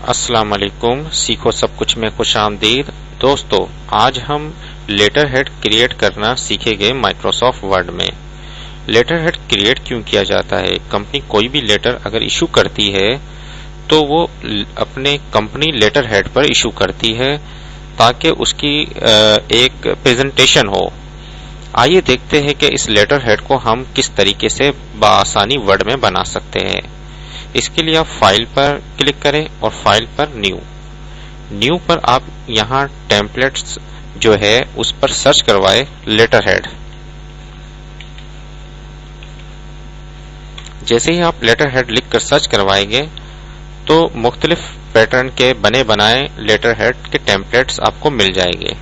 अस्सलाम वालेकुम। सीखो सब कुछ में खुशामदीद। दोस्तों, आज हम लेटर हेड क्रिएट करना सीखेंगे माइक्रोसॉफ्ट वर्ड में। लेटर हेड क्रिएट क्यों किया जाता है? कंपनी कोई भी लेटर अगर इशू करती है तो वो अपने कंपनी लेटर हेड पर इशू करती है ताकि उसकी एक प्रेजेंटेशन हो। आइए देखते हैं कि इस लेटर हेड को हम किस तरीके से बआसानी वर्ड में बना सकते हैं। इसके लिए आप फाइल पर क्लिक करें और फाइल पर न्यू पर आप यहां टेम्पलेट्स जो है उस पर सर्च करवाए लेटर हेड। जैसे ही आप लेटर हेड लिख कर सर्च करवाएंगे तो मुख्तलिफ पैटर्न के बने बनाए लेटर हेड के टेम्पलेट्स आपको मिल जाएंगे।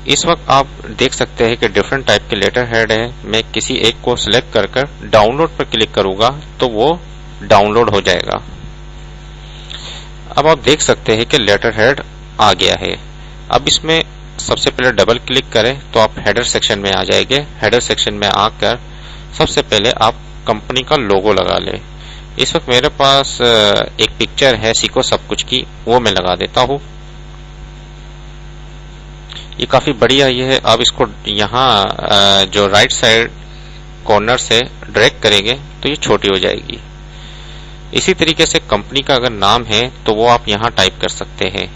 इस वक्त आप देख सकते हैं कि डिफरेंट टाइप के लेटर हेड है। मैं किसी एक को सिलेक्ट कर डाउनलोड पर क्लिक करूंगा तो वो डाउनलोड हो जाएगा। अब आप देख सकते हैं कि लेटर हेड आ गया है। अब इसमें सबसे पहले डबल क्लिक करें तो आप हेडर सेक्शन में आ जाएंगे। हेडर सेक्शन में आकर सबसे पहले आप कंपनी का लोगो लगा ले। इस वक्त मेरे पास एक पिक्चर है सीखो सब कुछ की, वो मैं लगा देता हूं। ये काफी बढ़िया ये है। अब इसको यहाँ जो राइट साइड कॉर्नर से ड्रैग करेंगे तो ये छोटी हो जाएगी। इसी तरीके से कंपनी का अगर नाम है तो वो आप यहां टाइप कर सकते हैं।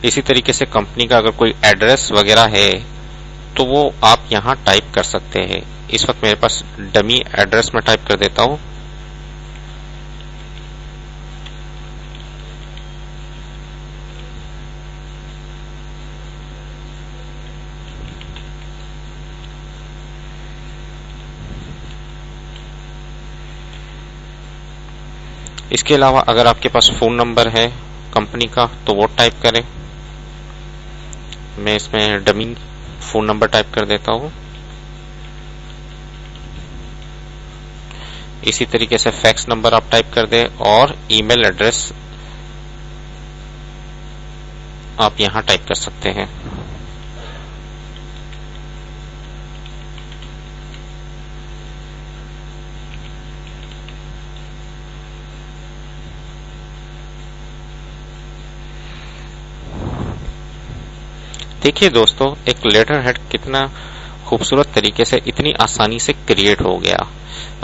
इसी तरीके से कंपनी का अगर कोई एड्रेस वगैरह है तो वो आप यहां टाइप कर सकते हैं। इस वक्त मेरे पास डमी एड्रेस में टाइप कर देता हूं। इसके अलावा अगर आपके पास फोन नंबर है कंपनी का तो वो टाइप करें। मैं इसमें डमी फोन नंबर टाइप कर देता हूं। इसी तरीके से फैक्स नंबर आप टाइप कर दें और ईमेल एड्रेस आप यहां टाइप कर सकते हैं। देखिए दोस्तों, एक लेटर हेड कितना खूबसूरत तरीके से इतनी आसानी से क्रिएट हो गया।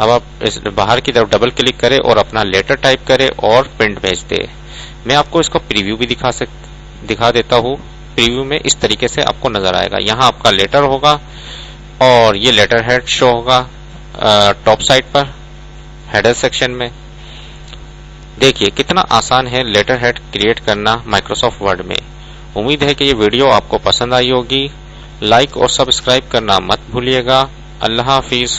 अब आप इस बाहर की तरफ डबल क्लिक करें और अपना लेटर टाइप करें और प्रिंट भेज दे। मैं आपको इसका प्रीव्यू भी दिखा देता हूँ। प्रीव्यू में इस तरीके से आपको नजर आएगा। यहाँ आपका लेटर होगा और ये लेटर हेड शो होगा टॉप साइड पर हेडर सेक्शन में। देखिए कितना आसान है लेटर हेड क्रिएट करना माइक्रोसॉफ्ट वर्ड में। उम्मीद है कि ये वीडियो आपको पसंद आई होगी। लाइक और सब्सक्राइब करना मत भूलिएगा। अल्लाह हाफिज।